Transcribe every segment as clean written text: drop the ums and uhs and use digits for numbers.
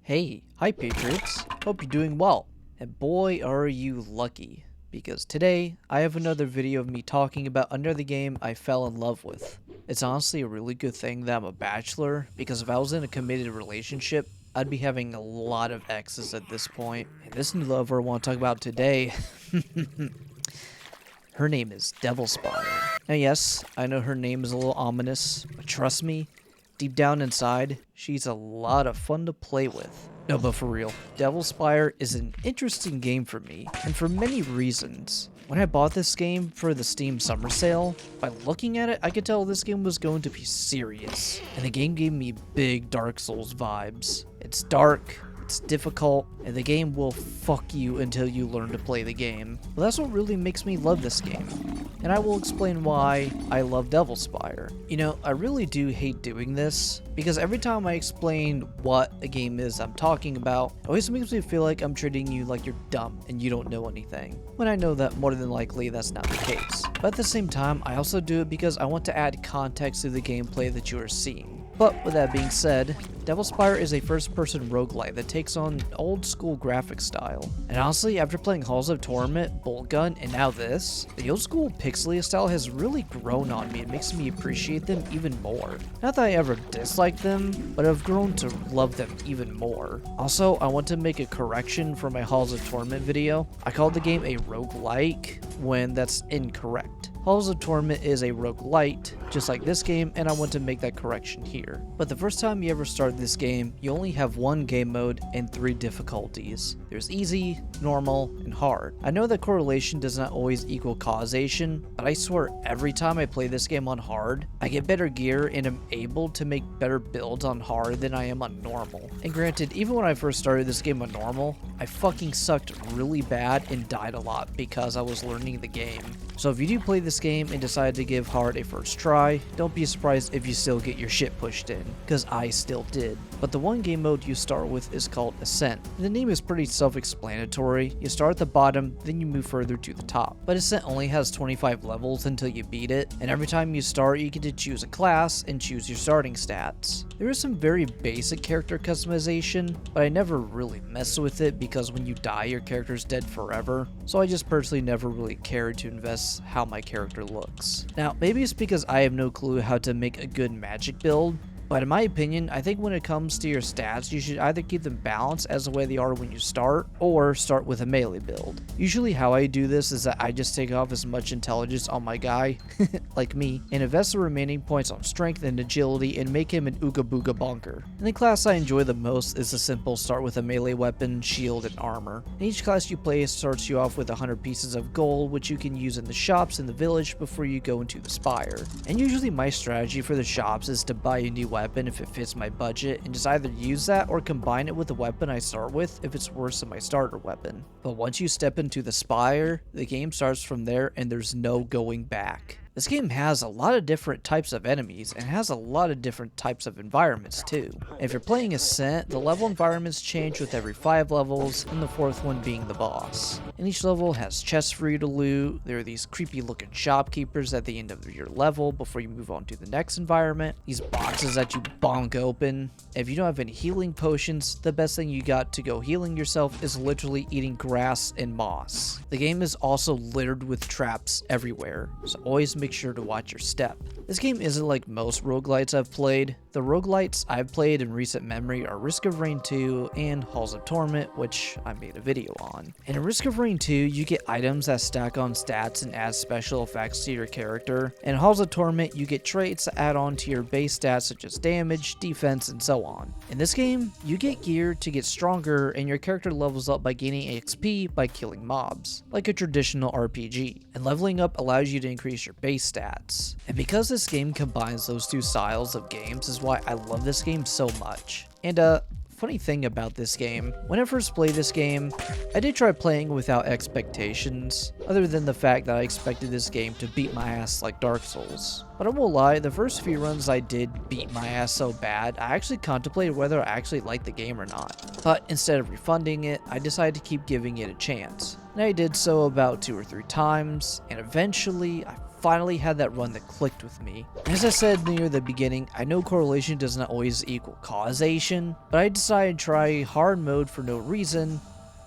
Hi Patriots, hope you're doing well, and boy are you lucky, because today I have another video of me talking about another game I fell in love with. It's honestly a really good thing that I'm a bachelor, because if I was in a committed relationship, I'd be having a lot of exes at this point. And this new lover I want to talk about today, her name is Devil Spire. Now yes, I know her name is a little ominous, but trust me, deep down inside, she's a lot of fun to play with. No, but for real, Devil Spire is an interesting game for me, and for many reasons. When I bought this game for the Steam Summer Sale, by looking at it, I could tell this game was going to be serious, and the game gave me big Dark Souls vibes. It's dark, it's difficult, and the game will fuck you until you learn to play the game. But that's what really makes me love this game, and I will explain why I love Devil Spire. You know, I really do hate doing this, because every time I explain what a game is I'm talking about, it always makes me feel like I'm treating you like you're dumb and you don't know anything, when I know that more than likely that's not the case. But at the same time, I also do it because I want to add context to the gameplay that you are seeing. But with that being said, Devil Spire is a first-person roguelite that takes on old-school graphic style. And honestly, after playing Halls of Torment, Bolt Gun, and now this, the old-school pixely style has really grown on me and makes me appreciate them even more. Not that I ever disliked them, but I've grown to love them even more. Also, I want to make a correction for my Halls of Torment video. I called the game a roguelike when that's incorrect. Halls of Torment is a roguelite, just like this game, and I want to make that correction here. But the first time you ever start this game, you only have one game mode and 3 difficulties. There's easy, normal, and hard. I know that correlation does not always equal causation, but I swear every time I play this game on hard, I get better gear and am able to make better builds on hard than I am on normal. And granted, even when I first started this game on normal, I fucking sucked really bad and died a lot because I was learning the game. So if you do play this game and decide to give hard a first try, don't be surprised if you still get your shit pushed in, because I still did. But the one game mode you start with is called Ascent. The name is pretty self-explanatory. You start at the bottom, then you move further to the top. But Ascent only has 25 levels until you beat it, and every time you start you get to choose a class and choose your starting stats. There is some very basic character customization, but I never really mess with it because when you die your character's dead forever, so I just personally never really cared to invest how my character looks. Now, maybe it's because I have no clue how to make a good magic build, but in my opinion, I think when it comes to your stats, you should either keep them balanced as the way they are when you start, or start with a melee build. Usually how I do this is that I just take off as much intelligence on my guy, like me, and invest the remaining points on strength and agility and make him an ooga booga bonker. And the class I enjoy the most is the simple start with a melee weapon, shield, and armor. And each class you play starts you off with 100 pieces of gold, which you can use in the shops in the village before you go into the Spire. And usually my strategy for the shops is to buy a new weapon if it fits my budget and just either use that or combine it with the weapon I start with if it's worse than my starter weapon. But once you step into the Spire, the game starts from there and there's no going back. This game has a lot of different types of enemies and has a lot of different types of environments too. And if you're playing Ascent, the level environments change with every 5 levels, and the 4th one being the boss. And each level has chests for you to loot. There are these creepy looking shopkeepers at the end of your level before you move on to the next environment. These boxes that you bonk open. If you don't have any healing potions, the best thing you got to go healing yourself is literally eating grass and moss. The game is also littered with traps everywhere, so always make sure to watch your step. This game isn't like most roguelites I've played. The roguelites I've played in recent memory are Risk of Rain 2 and Halls of Torment, which I made a video on. And in Risk of Rain 2, you get items that stack on stats and add special effects to your character. And in Halls of Torment, you get traits that add on to your base stats such as damage, defense, and so on. In this game, you get gear to get stronger and your character levels up by gaining XP by killing mobs, like a traditional RPG. And leveling up allows you to increase your base stats. And because this game combines those two styles of games is why I love this game so much. And funny thing about this game, when I first played this game, I did try playing without expectations, other than the fact that I expected this game to beat my ass like Dark Souls. But I won't lie, the first few runs I did beat my ass so bad, I actually contemplated whether I actually liked the game or not. But instead of refunding it, I decided to keep giving it a chance. And I did so about 2 or 3 times, and eventually I finally had that run that clicked with me. As I said near the beginning, I know correlation does not always equal causation, but I decided to try hard mode for no reason,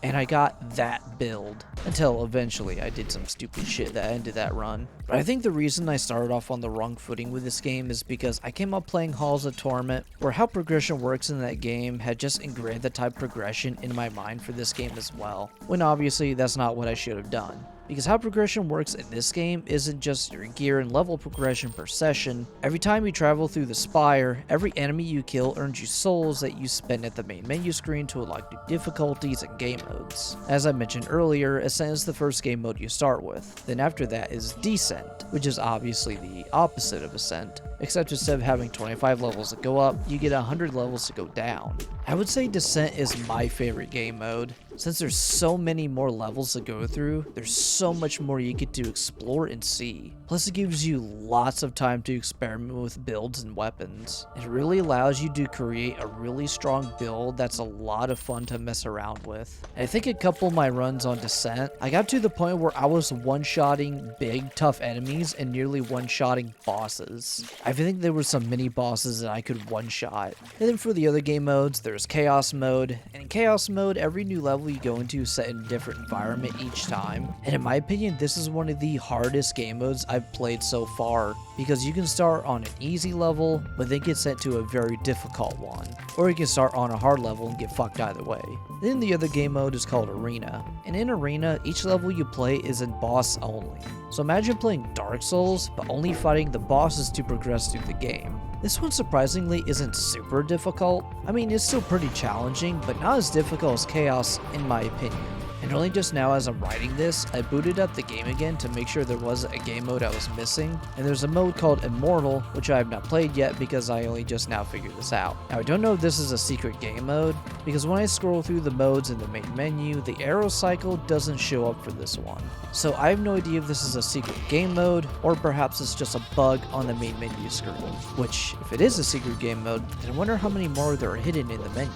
and I got that build. Until eventually I did some stupid shit that ended that run. But I think the reason I started off on the wrong footing with this game is because I came up playing Halls of Torment, where how progression works in that game had just ingrained the type progression in my mind for this game as well. When obviously that's not what I should have done. Because how progression works in this game isn't just your gear and level progression per session. Every time you travel through the Spire, every enemy you kill earns you souls that you spend at the main menu screen to unlock new difficulties and game modes. As I mentioned earlier, Ascent is the first game mode you start with. Then after that is Descent, which is obviously the opposite of Ascent, except instead of having 25 levels to go up, you get 100 levels to go down. I would say Descent is my favorite game mode. Since there's so many more levels to go through, there's so much more you get to explore and see. Plus it gives you lots of time to experiment with builds and weapons. It really allows you to create a really strong build that's a lot of fun to mess around with. And I think a couple of my runs on Descent, I got to the point where I was one-shotting big tough enemies and nearly one-shotting bosses. I think there were some mini bosses that I could one-shot. And then for the other game modes, there's Chaos Mode. And in Chaos Mode, every new level you go into is set in a different environment each time. And in my opinion, this is one of the hardest game modes I've played so far, because you can start on an easy level, but then get sent to a very difficult one. Or you can start on a hard level and get fucked either way. Then the other game mode is called Arena. And in Arena, each level you play is in boss only. So imagine playing Dark Souls, but only fighting the bosses to progress through the game. This one surprisingly isn't super difficult. I mean, it's still pretty challenging, but not as difficult as Chaos in my opinion. And only just now as I'm writing this, I booted up the game again to make sure there wasn't a game mode I was missing. And there's a mode called Immortal, which I have not played yet because I only just now figured this out. Now I don't know if this is a secret game mode, because when I scroll through the modes in the main menu, the arrow cycle doesn't show up for this one. So I have no idea if this is a secret game mode, or perhaps it's just a bug on the main menu screen. Which, if it is a secret game mode, then I wonder how many more there are hidden in the menu.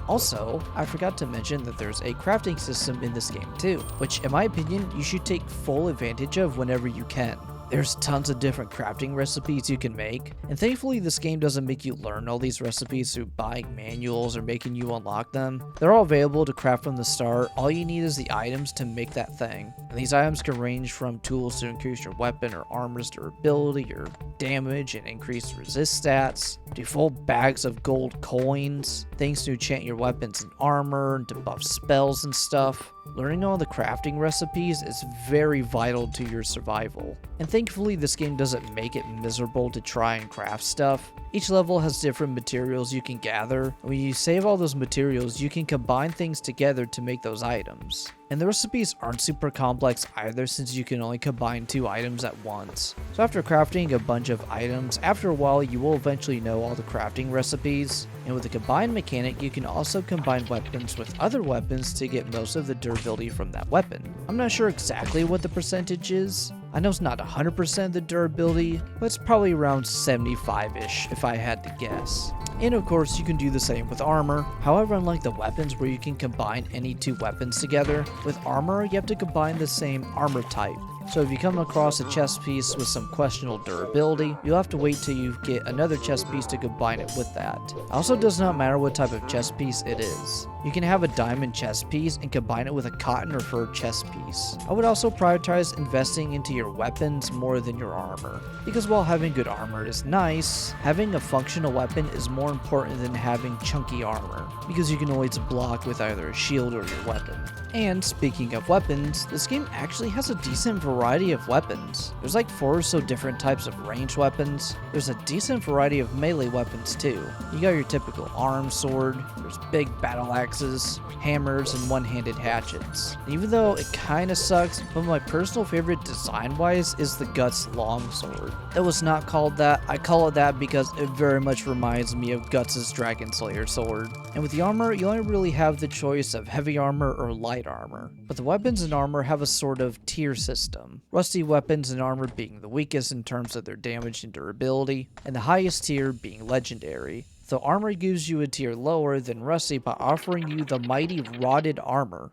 Also, I forgot to mention that there's a crafting system in this game too, which in my opinion, you should take full advantage of whenever you can. There's tons of different crafting recipes you can make, and thankfully this game doesn't make you learn all these recipes through buying manuals or making you unlock them. They're all available to craft from the start. All you need is the items to make that thing. And these items can range from tools to increase your weapon or armor's durability or damage and increase resist stats, to full bags of gold coins, things to enchant your weapons and armor, and to buff spells and stuff. Learning all the crafting recipes is very vital to your survival. And thankfully this game doesn't make it miserable to try and craft stuff. Each level has different materials you can gather. When you save all those materials, you can combine things together to make those items. And the recipes aren't super complex either, since you can only combine 2 items at once. So after crafting a bunch of items, after a while you will eventually know all the crafting recipes. And with the combine mechanic, you can also combine weapons with other weapons to get most of the durability from that weapon. I'm not sure exactly what the percentage is. I know it's not 100% of the durability, but it's probably around 75-ish if I had to guess. And of course, you can do the same with armor. However, unlike the weapons where you can combine any 2 weapons together, with armor, you have to combine the same armor type. So if you come across a chest piece with some questionable durability, you'll have to wait till you get another chest piece to combine it with that. It also does not matter what type of chest piece it is. You can have a diamond chest piece and combine it with a cotton or fur chest piece. I would also prioritize investing into your weapons more than your armor, because while having good armor is nice, having a functional weapon is more important than having chunky armor, because you can always block with either a shield or your weapon. And speaking of weapons, this game actually has a decent variety of weapons. There's like 4 or so different types of ranged weapons. There's a decent variety of melee weapons too. You got your typical arm sword, there's big battle axes, hammers, and one-handed hatchets. And even though it kinda sucks, but my personal favorite design-wise is the Guts longsword. It was not called that. I call it that because it very much reminds me of Guts' Dragon Slayer sword. And with the armor, you only really have the choice of heavy armor or light armor. But the weapons and armor have a sort of tier system. Rusty weapons and armor being the weakest in terms of their damage and durability, and the highest tier being legendary. Though armor gives you a tier lower than rusty by offering you the mighty rotted armor.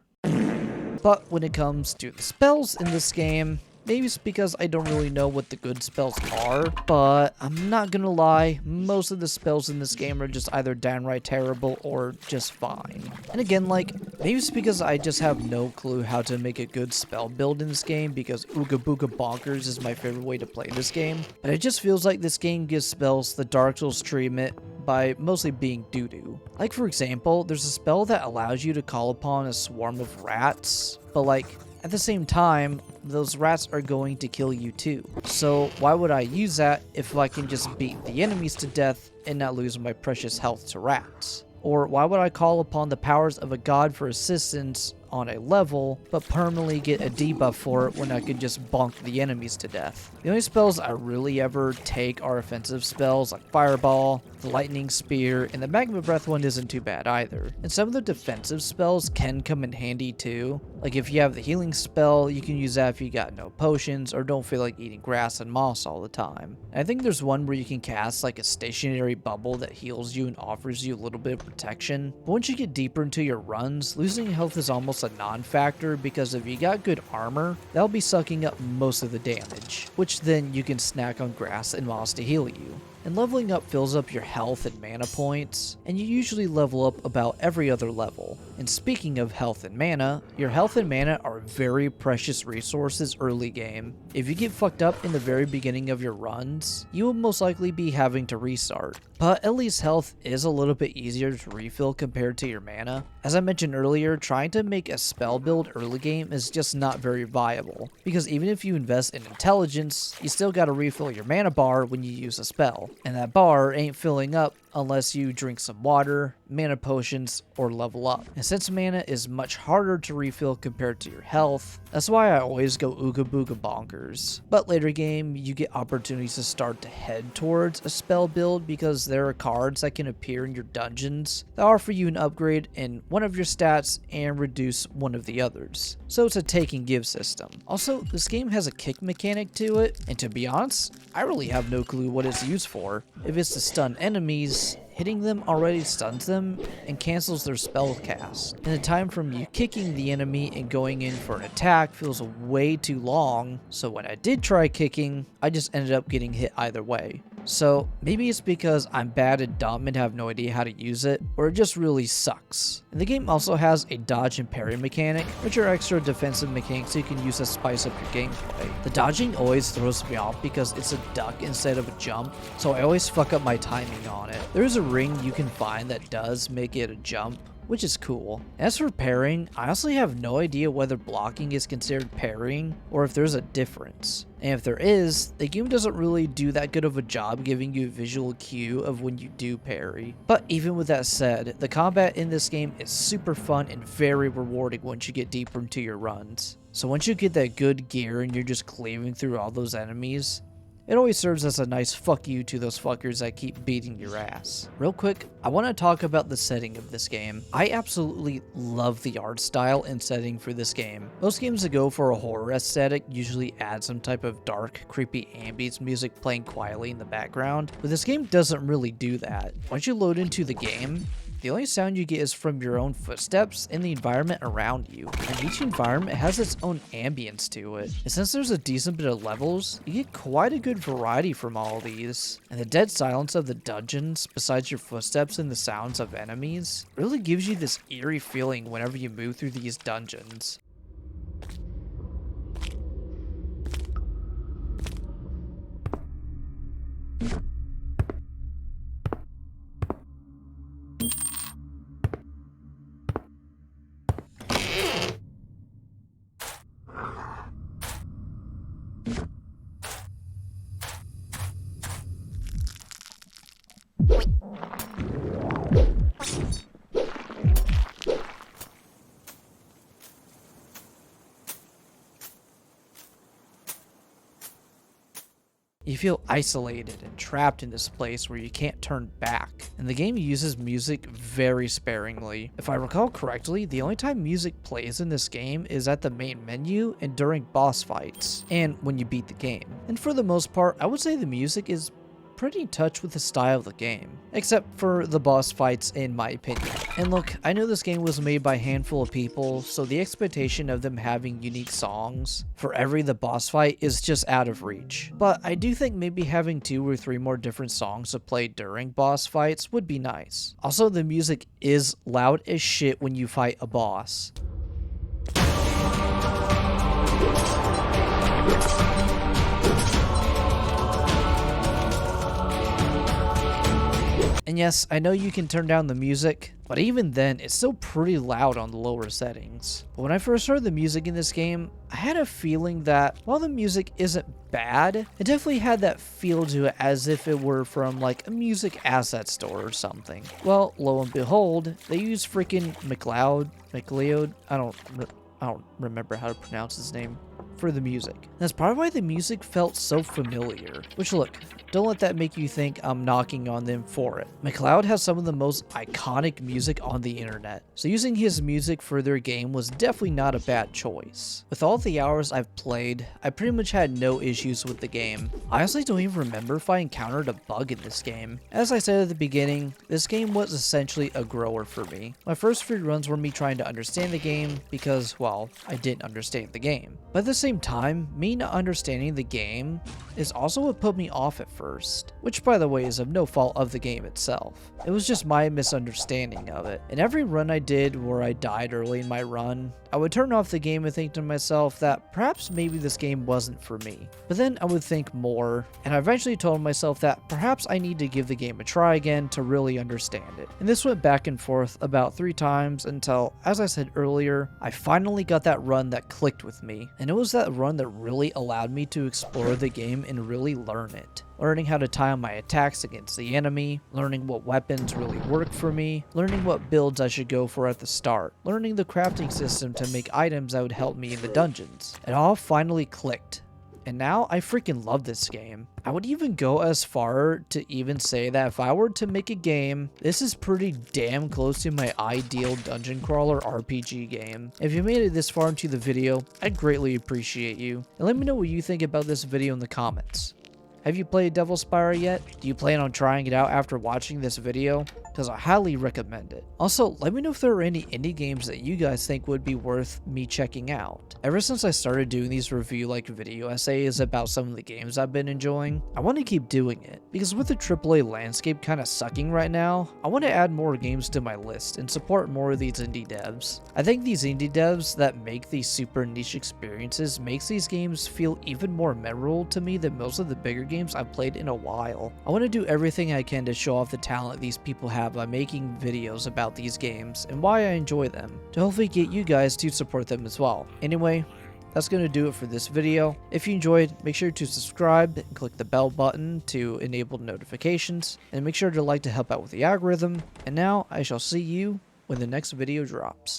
But when it comes to the spells in this game, Maybe it's because I don't really know what the good spells are, but I'm not gonna lie, most of the spells in this game are just either downright terrible or just fine. And again, like, maybe it's because I just have no clue how to make a good spell build in this game, because Ooga Booga Bonkers is my favorite way to play this game, but it just feels like this game gives spells the Dark Souls treatment by mostly being doo-doo. Like, for example, there's a spell that allows you to call upon a swarm of rats, but like, at the same time, those rats are going to kill you too. So why would I use that if I can just beat the enemies to death and not lose my precious health to rats? Or why would I call upon the powers of a god for assistance on a level, but permanently get a debuff for it when I could just bonk the enemies to death? The only spells I really ever take are offensive spells like Fireball, the Lightning Spear, and the Magma Breath one isn't too bad either. And some of the defensive spells can come in handy too. Like if you have the healing spell, you can use that if you got no potions or don't feel like eating grass and moss all the time. And I think there's one where you can cast like a stationary bubble that heals you and offers you a little bit of protection. But once you get deeper into your runs, losing health is almost a non-factor, because if you got good armor, that'll be sucking up most of the damage, which then you can snack on grass and moss to heal you. And leveling up fills up your health and mana points, and you usually level up about every other level. And speaking of health and mana, your health and mana are very precious resources early game. If you get fucked up in the very beginning of your runs, you will most likely be having to restart. But at least health is a little bit easier to refill compared to your mana. As I mentioned earlier, trying to make a spell build early game is just not very viable, because even if you invest in intelligence, you still gotta refill your mana bar when you use a spell. And that bar ain't filling up unless you drink some water, mana potions, or level up. And since mana is much harder to refill compared to your health, that's why I always go Ooga Booga Bonkers. But later game, you get opportunities to start to head towards a spell build, because there are cards that can appear in your dungeons that offer you an upgrade in one of your stats and reduce one of the others. So it's a take and give system. Also, this game has a kick mechanic to it, and to be honest, I really have no clue what it's used for. If it's to stun enemies, hitting them already stuns them and cancels their spell cast. And the time from you kicking the enemy and going in for an attack feels way too long, so when I did try kicking, I just ended up getting hit either way. So maybe it's because I'm bad and dumb and have no idea how to use it, or it just really sucks. And the game also has a dodge and parry mechanic, which are extra defensive mechanics you can use to spice up your gameplay. The dodging always throws me off because it's a duck instead of a jump, so I always fuck up my timing on it. There is a ring you can find that does make it a jump, which is cool. As for parrying, I honestly have no idea whether blocking is considered parrying or if there's a difference. And if there is, the game doesn't really do that good of a job giving you a visual cue of when you do parry. But even with that said, the combat in this game is super fun and very rewarding once you get deeper into your runs. So once you get that good gear and you're just cleaving through all those enemies, it always serves as a nice fuck you to those fuckers that keep beating your ass. Real quick, I want to talk about the setting of this game. I absolutely love the art style and setting for this game. Most games that go for a horror aesthetic usually add some type of dark, creepy ambience music playing quietly in the background, but this game doesn't really do that. Once you load into the game, the only sound you get is from your own footsteps and the environment around you, and each environment has its own ambience to it. And since there's a decent bit of levels, you get quite a good variety from all these. And the dead silence of the dungeons, besides your footsteps and the sounds of enemies, really gives you this eerie feeling whenever you move through these dungeons. You feel isolated and trapped in this place where you can't turn back, and the game uses music very sparingly. If I recall correctly, the only time music plays in this game is at the main menu and during boss fights, and when you beat the game. And for the most part, I would say the music is pretty in touch with the style of the game, except for the boss fights in my opinion. And look, I know this game was made by a handful of people, so the expectation of them having unique songs for every the boss fight is just out of reach. But I do think maybe having 2 or 3 more different songs to play during boss fights would be nice. Also, the music is loud as shit when you fight a boss. And yes, I know you can turn down the music, but even then, it's still pretty loud on the lower settings. But when I first heard the music in this game, I had a feeling that while the music isn't bad, it definitely had that feel to it as if it were from like a music asset store or something. Well, lo and behold, they use freaking McLeod, I don't remember how to pronounce his name, for the music. That's probably why the music felt so familiar. Which look, don't let that make you think I'm knocking on them for it. McLeod has some of the most iconic music on the internet, so using his music for their game was definitely not a bad choice. With all the hours I've played, I pretty much had no issues with the game. I honestly don't even remember if I encountered a bug in this game. As I said at the beginning, this game was essentially a grower for me. My first few runs were me trying to understand the game because, well, I didn't understand the game. But at the same time, me not understanding the game is also what put me off at first, which by the way is of no fault of the game itself. It was just my misunderstanding of it. In every run I did where I died early in my run, I would turn off the game and think to myself that perhaps maybe this game wasn't for me. But then I would think more, and I eventually told myself that perhaps I need to give the game a try again to really understand it. And this went back and forth about 3 times until, as I said earlier, I finally got that run that clicked with me. And it was that run that really allowed me to explore the game and really learn it. Learning how to time my attacks against the enemy, learning what weapons really work for me, learning what builds I should go for at the start, learning the crafting system to make items that would help me in the dungeons. It all finally clicked. And now I freaking love this game. I would even go as far to even say that if I were to make a game, this is pretty damn close to my ideal dungeon crawler RPG game. If you made it this far into the video, I'd greatly appreciate you. And let me know what you think about this video in the comments. Have you played Devil Spire yet? Do you plan on trying it out after watching this video? Because I highly recommend it. Also, let me know if there are any indie games that you guys think would be worth me checking out. Ever since I started doing these review-like video essays about some of the games I've been enjoying, I want to keep doing it. Because with the AAA landscape kind of sucking right now, I want to add more games to my list and support more of these indie devs. I think these indie devs that make these super niche experiences makes these games feel even more memorable to me than most of the bigger games I've played in a while. I want to do everything I can to show off the talent these people have by making videos about these games and why I enjoy them, to hopefully get you guys to support them as well. Anyway, that's going to do it for this video. If you enjoyed, make sure to subscribe and click the bell button to enable notifications, and make sure to like to help out with the algorithm. And now I shall see you when the next video drops.